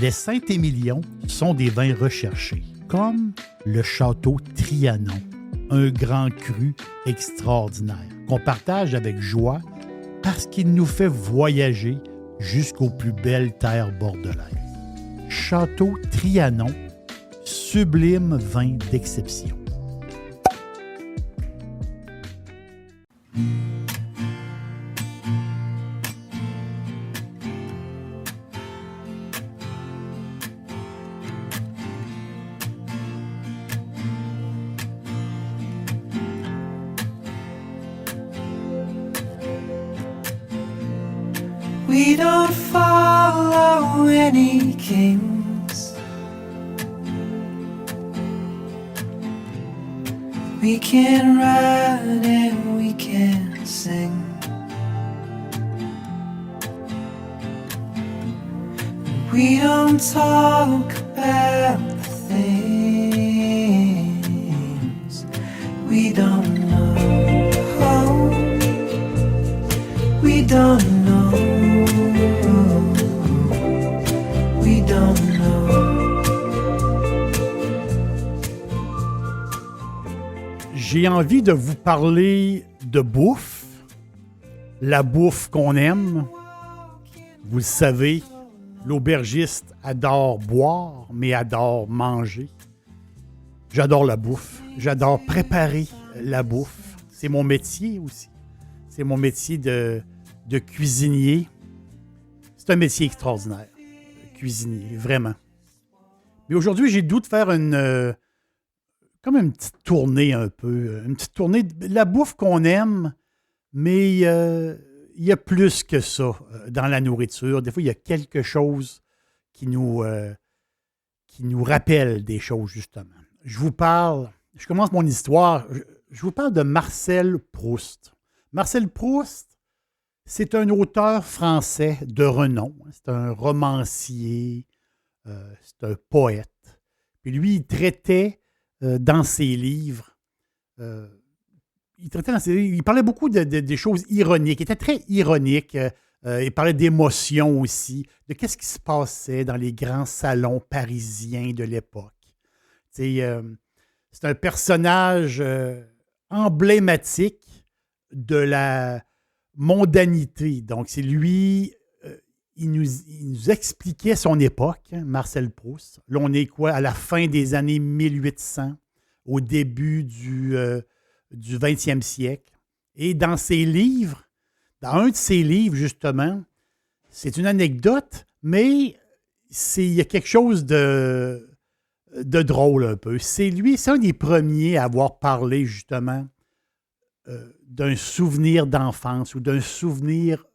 Les Saint-Émilion sont des vins recherchés, comme le Château Trianon, un grand cru extraordinaire qu'on partage avec joie parce qu'il nous fait voyager jusqu'aux plus belles terres bordelaises. Château Trianon, sublime vin d'exception. We don't follow any kings. We can ride and we can sing. We don't talk about the things we don't know. We don't know. We don't know. J'ai envie de vous parler de bouffe, la bouffe qu'on aime. Vous le savez, l'aubergiste adore boire, mais adore manger. J'adore la bouffe. J'adore préparer la bouffe. C'est mon métier aussi. C'est mon métier de cuisinier. C'est un métier extraordinaire, cuisinier, vraiment. Mais aujourd'hui, j'ai le goût de faire comme une petite tournée un peu. Une petite tournée de la bouffe qu'on aime, mais il y a plus que ça dans la nourriture. Des fois, il y a quelque chose qui nous rappelle des choses, justement. Je commence mon histoire, je vous parle de Marcel Proust. Marcel Proust, c'est un auteur français de renom. C'est un romancier, c'est un poète. Puis lui, il traitait dans ses livres, il parlait beaucoup des choses ironiques. Il était très ironique. Il parlait d'émotions aussi, de qu'est-ce qui se passait dans les grands salons parisiens de l'époque. C'est un personnage emblématique de la mondanité. Donc, c'est lui, il nous expliquait son époque, hein, Marcel Proust. Là, on est quoi? À la fin des années 1800, au début du 20e siècle. Et dans ses livres, dans un de ses livres, justement, c'est une anecdote, mais il y a quelque chose de drôle un peu. C'est un des premiers à avoir parlé, justement, d'un souvenir d'enfance ou d'un souvenir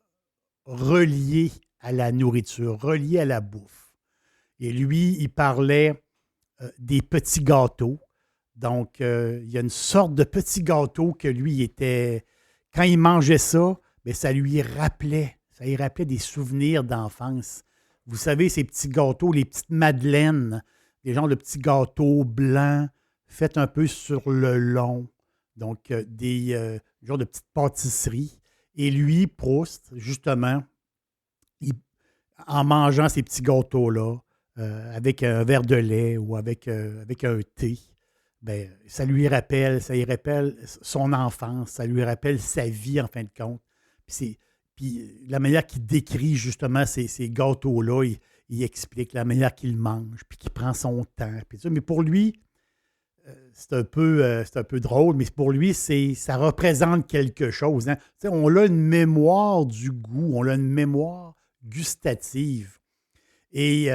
relié à la nourriture, relié à la bouffe. Et lui, il parlait des petits gâteaux. Donc, il y a une sorte de petit gâteau que lui quand il mangeait ça, bien, ça lui rappelait des souvenirs d'enfance. Vous savez, ces petits gâteaux, les petites madeleines, des genres de petits gâteaux blancs, faits un peu sur le long. Donc, des genres de petites pâtisseries. Et lui, Proust, justement, en mangeant ces petits gâteaux-là, avec un verre de lait ou avec un thé, ben, ça lui rappelle son enfance, ça lui rappelle sa vie, en fin de compte. Puis la manière qu'il décrit, justement, ces gâteaux-là, il explique la manière qu'il mange, puis qu'il prend son temps. Puis ça. Mais pour lui, c'est un peu drôle, mais pour lui, ça représente quelque chose. Hein. On a une mémoire du goût, on a une mémoire gustative. Et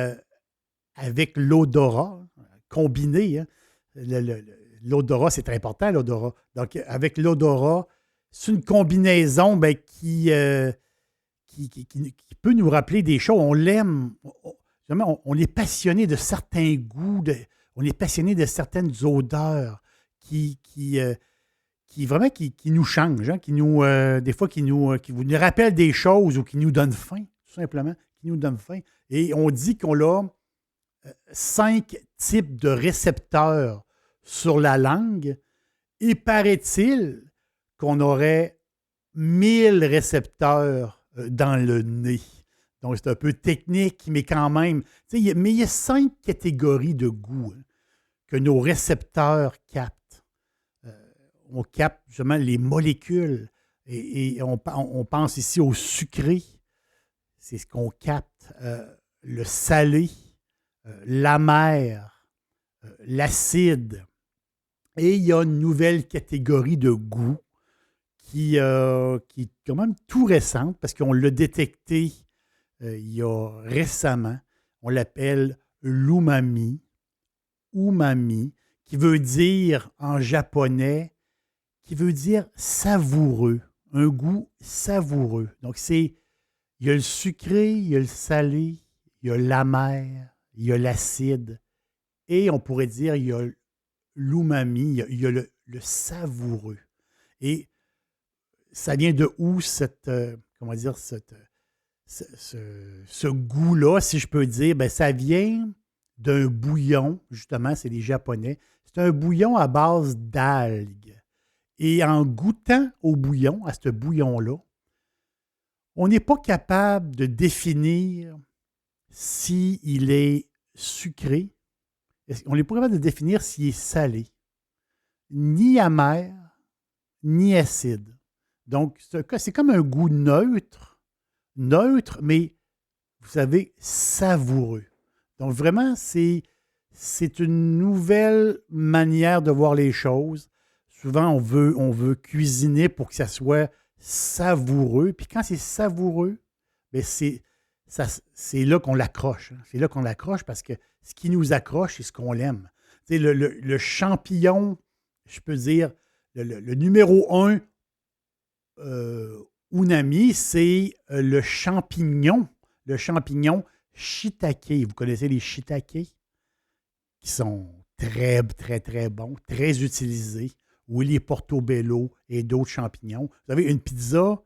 avec l'odorat combiné, hein, l'odorat, c'est très important, l'odorat. Donc, avec l'odorat, c'est une combinaison qui peut nous rappeler des choses. On l'aime. On est passionné de certains goûts, on est passionné de certaines odeurs qui nous changent, hein, des fois qui nous rappellent des choses ou qui nous donnent faim, tout simplement, qui nous donnent faim. Et on dit qu'on a 5 types de récepteurs sur la langue, et paraît-il qu'on aurait 1000 récepteurs dans le nez. Donc, c'est un peu technique, mais quand même. Mais il y a 5 catégories de goût que nos récepteurs captent. On capte justement les molécules et on pense ici au sucré. C'est ce qu'on capte. Le salé, l'amer, l'acide. Et il y a une nouvelle catégorie de goût qui est quand même tout récente parce qu'on l'a détecté il y a récemment. On l'appelle l'umami, umami, qui veut dire en japonais, qui veut dire savoureux, un goût savoureux. Donc, il y a le sucré, il y a le salé, il y a l'amer, il y a l'acide, et on pourrait dire il y a l'umami, il y a le savoureux. Et ça vient de où comment dire, ce goût-là, si je peux dire? Ben, ça vient d'un bouillon, justement, c'est les Japonais. C'est un bouillon à base d'algues. Et en goûtant au bouillon, à ce bouillon-là, on n'est pas capable de définir s'il est sucré. On n'est pas capable de définir s'il est salé, ni amer, ni acide. Donc, c'est comme un goût neutre, mais vous savez, savoureux. Donc, vraiment, c'est une nouvelle manière de voir les choses. Souvent, on veut cuisiner pour que ça soit savoureux. Puis quand c'est savoureux, bien, c'est là qu'on l'accroche. C'est là qu'on l'accroche parce que ce qui nous accroche, c'est ce qu'on aime. Tu sais, le champignon, je peux dire, le numéro un unami, c'est le champignon shiitake. Vous connaissez les shiitake? Qui sont très, très, très bons, très utilisés. Ou les portobello et d'autres champignons. Vous avez une pizza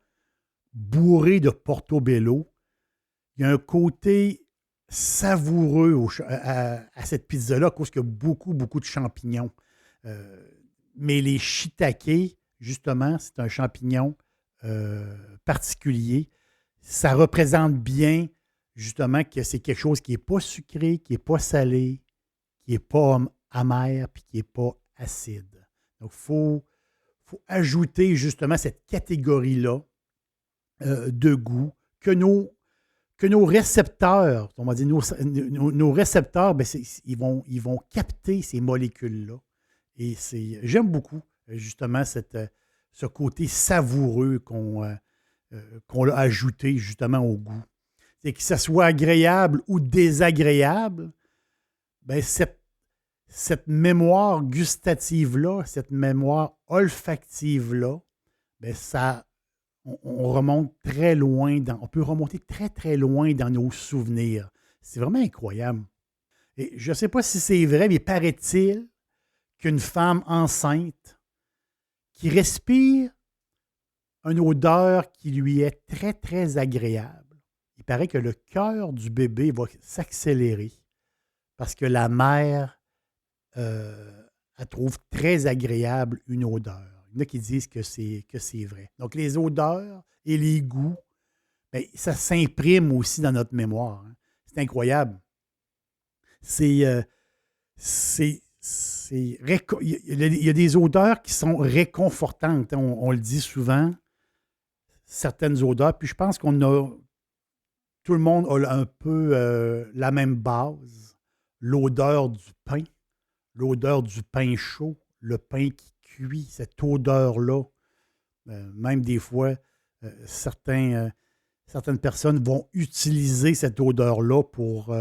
bourrée de portobello. Il y a un côté savoureux à cette pizza-là à cause qu'il y a beaucoup, beaucoup de champignons. Mais les shiitake, justement, c'est un champignon particulier. Ça représente bien, justement, que c'est quelque chose qui n'est pas sucré, qui n'est pas salé, qui n'est pas amer, puis qui n'est pas acide. Donc, il faut ajouter, justement, cette catégorie-là de goût que nos récepteurs, on va dire nos récepteurs, ben ils vont capter ces molécules-là. Et j'aime beaucoup, justement, ce côté savoureux qu'on a ajouté, justement, au goût. C'est que ça soit agréable ou désagréable, ben cette mémoire gustative-là, cette mémoire olfactive-là, ben on remonte très loin, on peut remonter très, très loin dans nos souvenirs. C'est vraiment incroyable. Et je ne sais pas si c'est vrai, mais paraît-il qu'une femme enceinte qui respire une odeur qui lui est très, très agréable, il paraît que le cœur du bébé va s'accélérer parce que la mère, elle trouve très agréable une odeur. Il y en a qui disent que c'est vrai. Donc, les odeurs et les goûts, bien, ça s'imprime aussi dans notre mémoire. Hein. C'est incroyable. Il y a des odeurs qui sont réconfortantes. Hein. On le dit souvent, certaines odeurs. Puis je pense tout le monde a un peu la même base. L'odeur du pain chaud, le pain qui cuit, cette odeur-là. Même des fois, certaines personnes vont utiliser cette odeur-là pour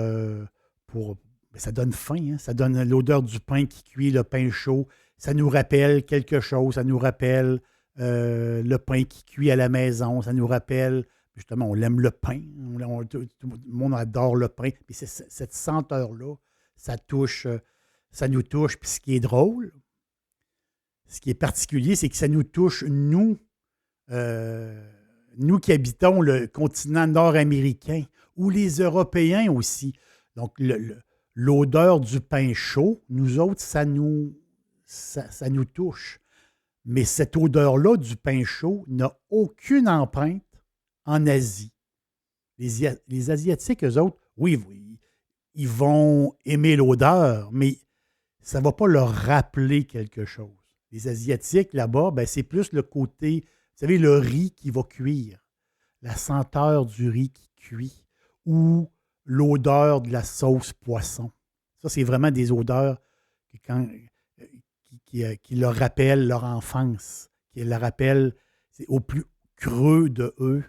ça donne faim, hein? Ça donne l'odeur du pain qui cuit, le pain chaud. Ça nous rappelle quelque chose. Ça nous rappelle le pain qui cuit à la maison. Ça nous rappelle, justement, on aime le pain. Tout le monde adore le pain. Puis cette senteur-là, ça nous touche. Puis ce qui est drôle, ce qui est particulier, c'est que ça nous touche, nous qui habitons le continent nord-américain, ou les Européens aussi. Donc, l'odeur du pain chaud, nous autres, ça nous touche. Mais cette odeur-là du pain chaud n'a aucune empreinte en Asie. Les Asiatiques, eux autres, oui, ils vont aimer l'odeur, mais ça ne va pas leur rappeler quelque chose. Les Asiatiques, là-bas, ben, c'est plus le côté, vous savez, le riz qui va cuire, la senteur du riz qui cuit, ou l'odeur de la sauce poisson. Ça, c'est vraiment des odeurs qui leur rappellent leur enfance, qui leur rappellent c'est au plus creux de eux,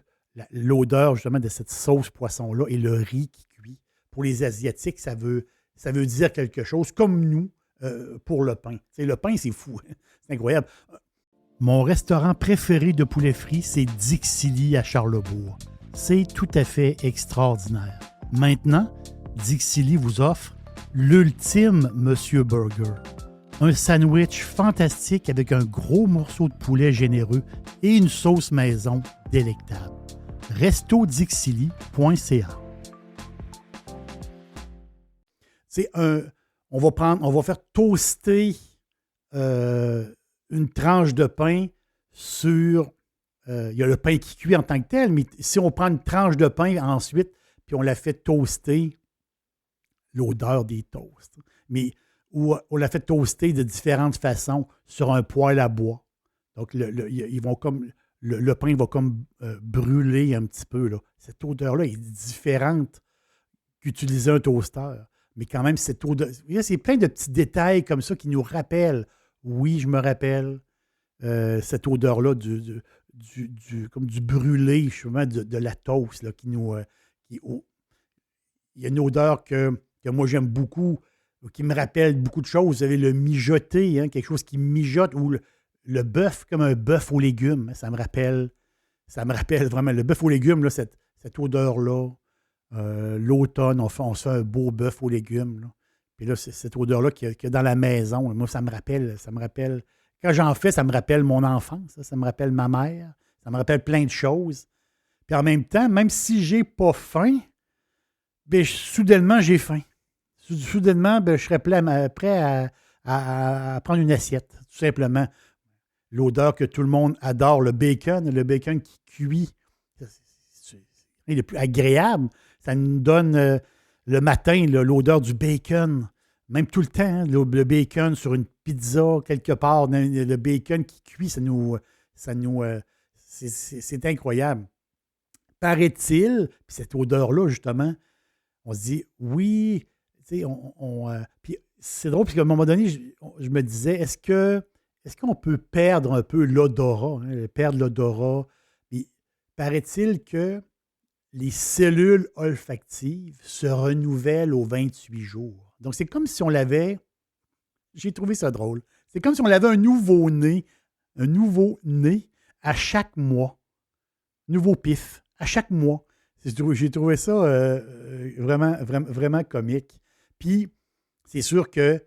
l'odeur justement de cette sauce poisson-là et le riz qui cuit. Pour les Asiatiques, ça veut dire quelque chose, comme nous, pour le pain. T'sais, le pain, c'est fou. C'est incroyable. Mon restaurant préféré de poulet frit, c'est Dixili à Charlebourg. C'est tout à fait extraordinaire. Maintenant, Dixili vous offre l'ultime Monsieur Burger. Un sandwich fantastique avec un gros morceau de poulet généreux et une sauce maison délectable. restodixili.ca. On va faire toaster une tranche de pain sur... Il y a le pain qui cuit en tant que tel, mais si on prend une tranche de pain ensuite, puis on la fait toaster, l'odeur des toasts. Mais ou on la fait toaster de différentes façons sur un poêle à bois. Donc, ils vont comme, le pain va comme brûler un petit peu. Là. Cette odeur-là est différente qu'utiliser un toaster. Mais quand même, cette odeur... C'est plein de petits détails comme ça qui nous rappellent. Oui, je me rappelle cette odeur-là comme du brûlé, justement, de la toast. Là, il y a une odeur que moi, j'aime beaucoup, qui me rappelle beaucoup de choses. Vous avez le mijoté, hein, quelque chose qui mijote, ou le bœuf, comme un bœuf aux légumes. Hein, ça me rappelle vraiment le bœuf aux légumes, là, cette odeur-là. L'automne, on se fait un beau bœuf aux légumes. Là. Puis là, c'est cette odeur-là qu'il y a dans la maison. Là. Moi, ça me rappelle. Quand j'en fais, ça me rappelle mon enfance. Ça me rappelle ma mère. Ça me rappelle plein de choses. Puis en même temps, même si j'ai pas faim, bien, soudainement, j'ai faim. Soudainement, bien, je serais prêt à prendre une assiette, tout simplement. L'odeur que tout le monde adore, le bacon qui cuit, c'est le plus agréable. Ça nous donne le matin l'odeur du bacon, même tout le temps, hein, le bacon sur une pizza quelque part, le bacon qui cuit, c'est incroyable. Paraît-il, puis cette odeur-là, justement, on se dit, oui, tu sais, puis c'est drôle, parce qu'à un moment donné, je me disais, est-ce qu'on peut perdre un peu l'odorat, hein, perdre l'odorat? Puis paraît-il que les cellules olfactives se renouvellent aux 28 jours. Donc, c'est comme si on l'avait... J'ai trouvé ça drôle. C'est comme si on avait un nouveau-né à chaque mois. Nouveau pif, à chaque mois. J'ai trouvé ça vraiment, vraiment, vraiment comique. Puis, c'est sûr que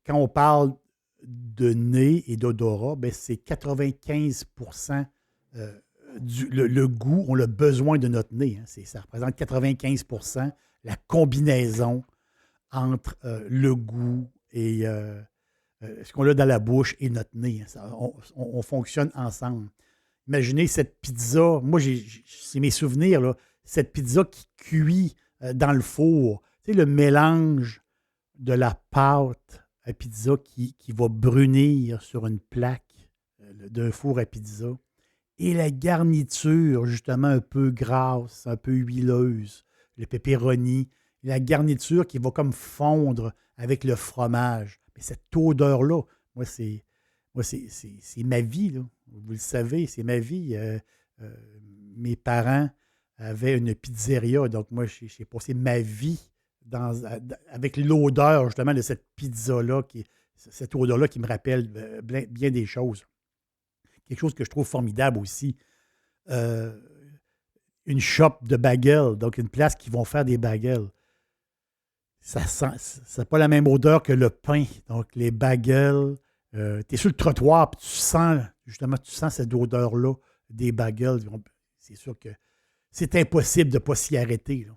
quand on parle de nez et d'odorat, ben, c'est 95% le goût, on a besoin de notre nez. Hein. Ça représente 95% la combinaison entre le goût et ce qu'on a dans la bouche et notre nez. Hein. On fonctionne ensemble. Imaginez cette pizza. Moi, c'est mes souvenirs, là, cette pizza qui cuit dans le four. Tu sais, le mélange de la pâte à pizza qui va brunir sur une plaque d'un four à pizza. Et la garniture, justement, un peu grasse, un peu huileuse, le pepperoni, la garniture qui va comme fondre avec le fromage. Mais cette odeur-là, moi, c'est ma vie, là. Vous le savez, c'est ma vie. Mes parents avaient une pizzeria, donc moi, j'ai passé ma vie avec l'odeur, justement, de cette pizza-là, cette odeur-là qui me rappelle bien des choses. Quelque chose que je trouve formidable aussi. Une shop de bagels, donc une place qui vont faire des bagels. Ça n'a pas la même odeur que le pain. Donc, les bagels, tu es sur le trottoir, puis tu sens cette odeur-là des bagels. C'est sûr que c'est impossible de ne pas s'y arrêter. Là.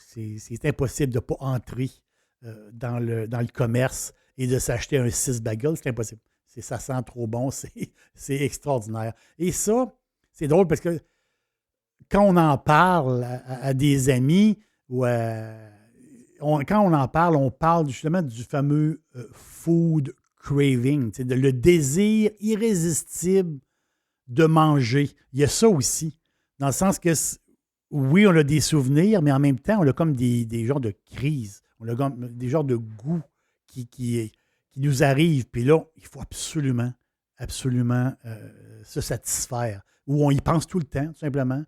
C'est impossible de ne pas entrer dans le commerce et de s'acheter un 6 bagels. C'est impossible. Ça sent trop bon, c'est extraordinaire. Et ça, c'est drôle parce que quand on en parle à des amis, quand on en parle, on parle justement du fameux food craving, le désir irrésistible de manger. Il y a ça aussi, dans le sens que, oui, on a des souvenirs, mais en même temps, on a comme des genres de crises. On a comme des genres de goût qui nous arrivent. Puis là, il faut absolument, absolument se satisfaire. Ou on y pense tout le temps, tout simplement.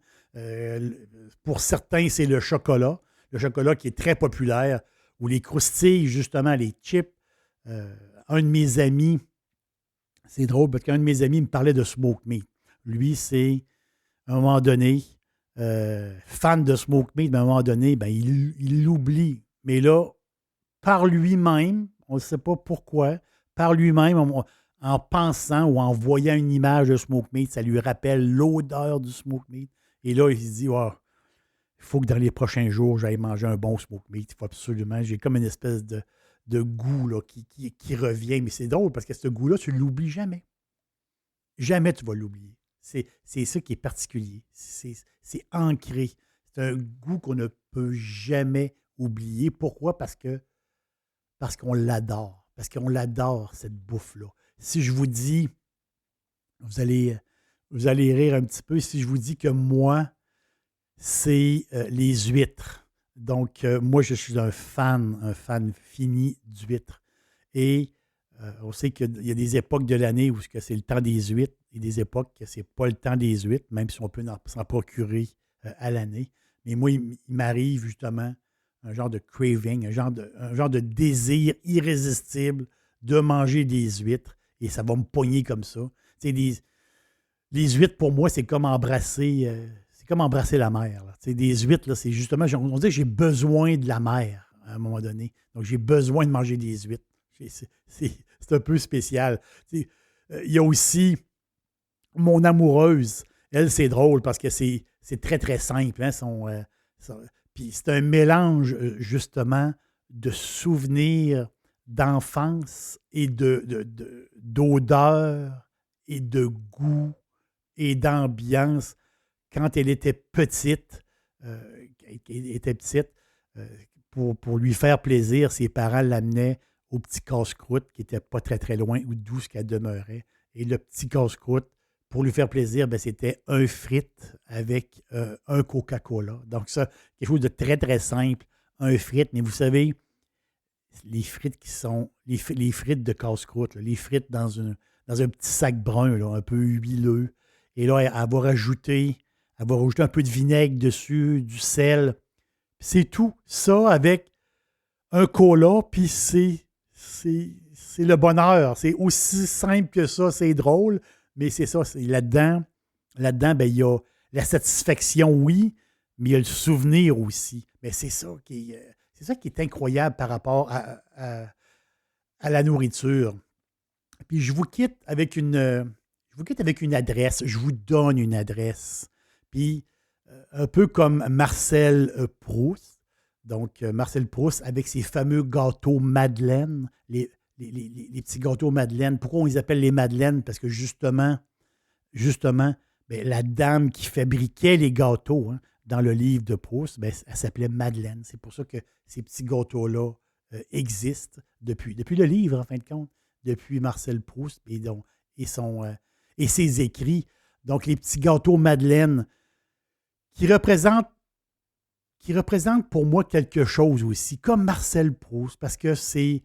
Pour certains, c'est le chocolat. Le chocolat qui est très populaire. Ou les croustilles, justement, les chips. Un de mes amis, c'est drôle parce qu'un de mes amis me parlait de smoke meat. Lui, c'est, à un moment donné, fan de smoke meat, mais à un moment donné, ben, il l'oublie. Mais là, par lui-même, on ne sait pas pourquoi, par lui-même, en pensant ou en voyant une image de smoke meat, ça lui rappelle l'odeur du smoke meat. Et là, il se dit, oh, il faut que dans les prochains jours, j'aille manger un bon smoke meat. Il faut absolument. J'ai comme une espèce de goût là, qui revient. Mais c'est drôle parce que ce goût-là, tu ne l'oublies jamais. Jamais tu vas l'oublier. C'est ça qui est particulier. C'est ancré. C'est un goût qu'on ne peut jamais oublier. Pourquoi? Parce qu'on l'adore. Parce qu'on l'adore, cette bouffe-là. Si je vous dis, vous allez rire un petit peu, si je vous dis que moi, c'est les huîtres. Donc, moi, je suis un fan fini d'huîtres. Et on sait qu'il y a des époques de l'année où c'est le temps des huîtres et des époques que ce n'est pas le temps des huîtres, même si on peut s'en procurer à l'année. Mais moi, il m'arrive justement un genre de craving, un genre de désir irrésistible de manger des huîtres et ça va me pogner comme ça. Tu sais, les huîtres, pour moi, c'est comme embrasser la mer. Là. Des huîtres, là, c'est justement, on dit que j'ai besoin de la mer à un moment donné. Donc, j'ai besoin de manger des huîtres. C'est un peu spécial. Il y a aussi mon amoureuse. Elle, c'est drôle parce que c'est très, très simple. Hein, puis c'est un mélange, justement, de souvenirs d'enfance et d'odeur et de goût et d'ambiance quand elle était petite. Pour lui faire plaisir, ses parents l'amenaient au petit casse-croûte qui n'était pas très, très loin ou d'où ce qu'elle demeurait. Et le petit casse-croûte, pour lui faire plaisir, ben, c'était un frite avec un Coca-Cola. Donc ça, quelque chose de très, très simple, un frite. Mais vous savez, les frites qui sont les frites de casse-croûte, là, les frites dans un petit sac brun, là, un peu huileux. Et là, elle va rajouter un peu de vinaigre dessus, du sel. C'est tout. Ça avec un cola, puis c'est le bonheur. C'est aussi simple que ça, c'est drôle, mais c'est ça. Là-dedans, ben, il y a la satisfaction, oui, mais il y a le souvenir aussi. Mais c'est ça qui est incroyable par rapport à la nourriture. Puis je vous quitte avec une adresse. Je vous donne une adresse. Puis, un peu comme Marcel Proust. Donc, Marcel Proust avec ses fameux gâteaux Madeleine, les petits gâteaux Madeleine. Pourquoi on les appelle les Madeleines? Parce que justement, ben, la dame qui fabriquait les gâteaux dans le livre de Proust, ben, elle s'appelait Madeleine. C'est pour ça que ces petits gâteaux-là existent depuis le livre, en fin de compte, depuis Marcel Proust et ses écrits. Donc, les petits gâteaux Madeleine qui représentent pour moi quelque chose aussi, comme Marcel Proust, parce que je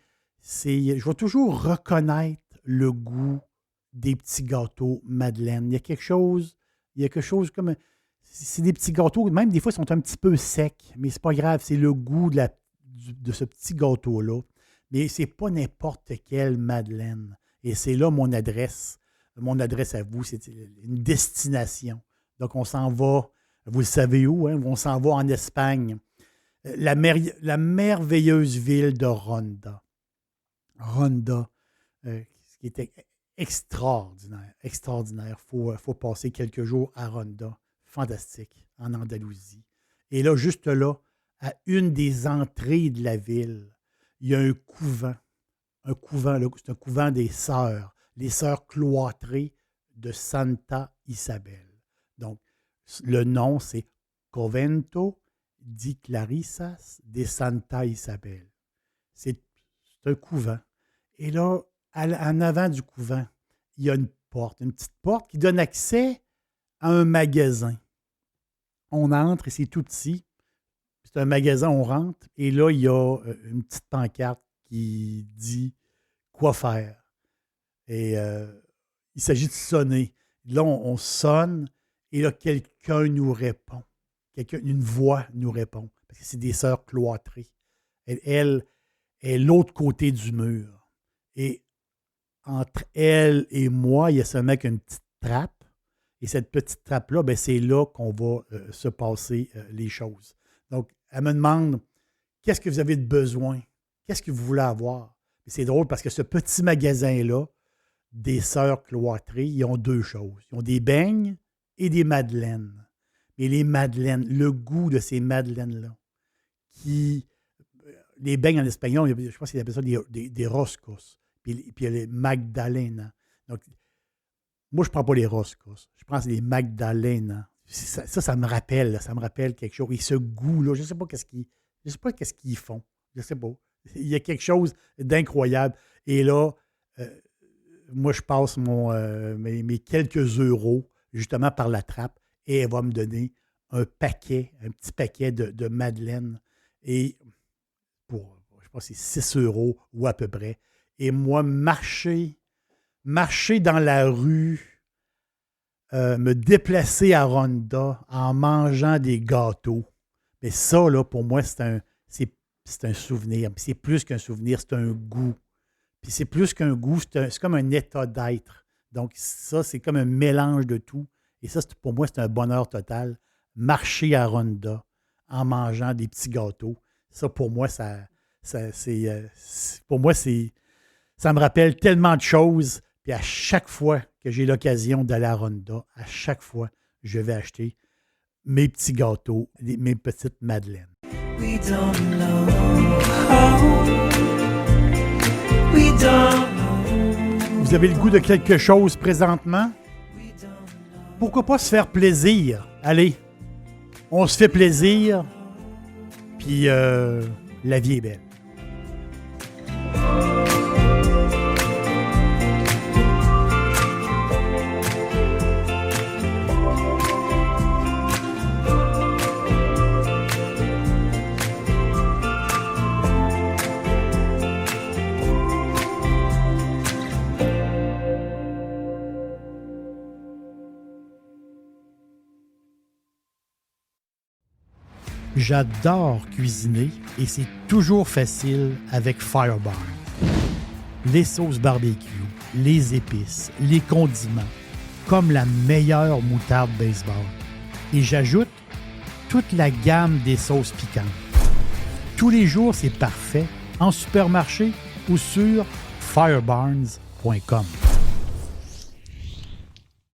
vais toujours reconnaître le goût des petits gâteaux Madeleine. Il y a quelque chose comme... C'est des petits gâteaux, même des fois, ils sont un petit peu secs, mais c'est pas grave, c'est le goût de ce petit gâteau-là. Mais c'est pas n'importe quelle Madeleine. Et c'est là mon adresse. Mon adresse à vous, c'est une destination. Donc, on s'en va, vous le savez où, hein? On s'en va en Espagne. La merveilleuse ville de Ronda. Ronda, qui était extraordinaire, extraordinaire. Il faut passer quelques jours à Ronda. Fantastique, en Andalousie. Et là, juste là, à une des entrées de la ville, il y a un couvent. Un couvent, là, c'est un couvent des sœurs, les sœurs cloîtrées de Santa Isabel. Donc, Le nom, c'est Convento di Clarissas de Santa Isabel. C'est un couvent. Et là, en avant du couvent, il y a une petite porte qui donne accès à un magasin. On entre et c'est tout petit. C'est un magasin, on rentre. Et là, il y a une petite pancarte qui dit quoi faire. Et il s'agit de sonner. Là, on sonne et là, quelqu'un nous répond. Une voix nous répond. Parce que c'est des sœurs cloîtrées. Elle est l'autre côté du mur. Et entre elle et moi, il y a seulement qu'une petite trappe. Et cette petite trappe-là, ben, c'est là qu'on va se passer les choses. Donc, elle me demande, qu'est-ce que vous avez de besoin? Qu'est-ce que vous voulez avoir? Et c'est drôle parce que ce petit magasin-là, des sœurs cloîtrées, ils ont deux choses. Ils ont des beignes et des madeleines. Mais les madeleines, le goût de ces madeleines-là, les beignes en espagnol, je pense qu'ils appellent ça des roscos. Puis il y a les magdalenas. Donc, moi, je ne prends pas les roscos. Je prends les magdalenas. Ça me rappelle. Ça me rappelle quelque chose. Et ce goût-là, je ne sais pas qu'est-ce qu'ils font. Je ne sais pas. Il y a quelque chose d'incroyable. Et là, moi, je passe mes quelques euros justement par la trappe et elle va me donner un petit paquet de madeleines. Et pour, je pense que c'est 6 euros ou à peu près. Et moi, marcher dans la rue, me déplacer à Ronda en mangeant des gâteaux. Mais ça, là, pour moi, c'est un souvenir. Puis c'est plus qu'un souvenir, c'est un goût. Puis c'est plus qu'un goût, c'est comme un état d'être. Donc ça, c'est comme un mélange de tout. Et ça, pour moi, c'est un bonheur total. Marcher à Ronda en mangeant des petits gâteaux. Ça, pour moi, ça me rappelle tellement de choses. Puis à chaque fois que j'ai l'occasion d'aller à Ronda, à chaque fois, je vais acheter mes petits gâteaux, mes petites madeleines. We don't know how. We don't know. Vous avez le goût de quelque chose présentement? Pourquoi pas se faire plaisir? Allez, on se fait plaisir, puis la vie est belle. J'adore cuisiner et c'est toujours facile avec Fireburn. Les sauces barbecue, les épices, les condiments, comme la meilleure moutarde baseball. Et j'ajoute toute la gamme des sauces piquantes. Tous les jours, c'est parfait en supermarché ou sur firebarns.com.